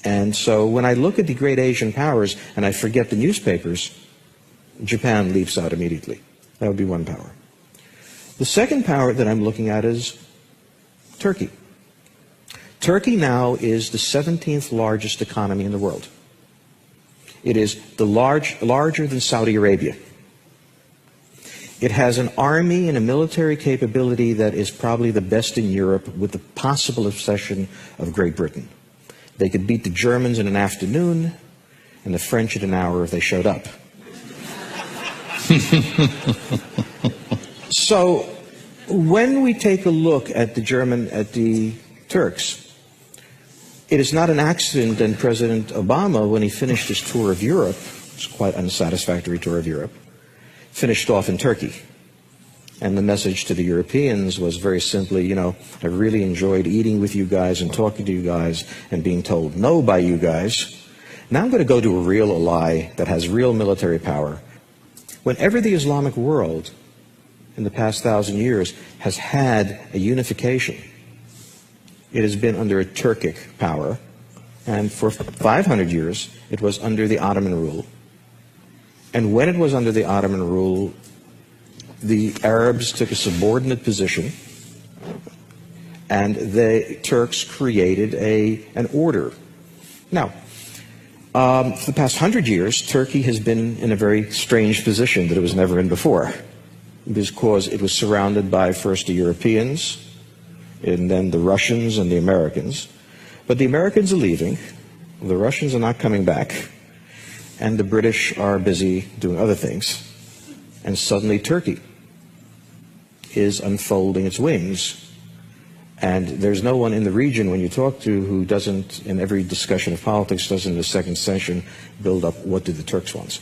And so when I look at the great Asian powers and I forget the newspapers, Japan leaps out immediately. That would be one power. The second power that I'm looking at is Turkey. Turkey now is the 17th largest economy in the world. It is larger than Saudi Arabia. It has an army and a military capability that is probably the best in Europe, with the possible exception of Great Britain. They could beat the Germans in an afternoon and the French in an hour if they showed up. So when we take a look at the Turks, it is not an accident that President Obama, when he finished his tour of Europe, it was quite an unsatisfactory tour of Europe, finished off in Turkey. And the message to the Europeans was very simply, you know, I really enjoyed eating with you guys and talking to you guys and being told no by you guys. Now I'm going to go to a real ally that has real military power. Whenever the Islamic world in the past 1,000 years has had a unification, it has been under a Turkic power, and for 500 years it was under the Ottoman rule. And when it was under the Ottoman rule, the Arabs took a subordinate position, and the Turks created an order. Now, for the past 100 years, Turkey has been in a very strange position that it was never in before, because it was surrounded by first the Europeans, and then the Russians and the Americans. But the Americans are leaving, the Russians are not coming back, and the British are busy doing other things. And suddenly Turkey is unfolding its wings. And there's no one in the region when you talk to who doesn't, in every discussion of politics, doesn't in the second session build up, what do the Turks want?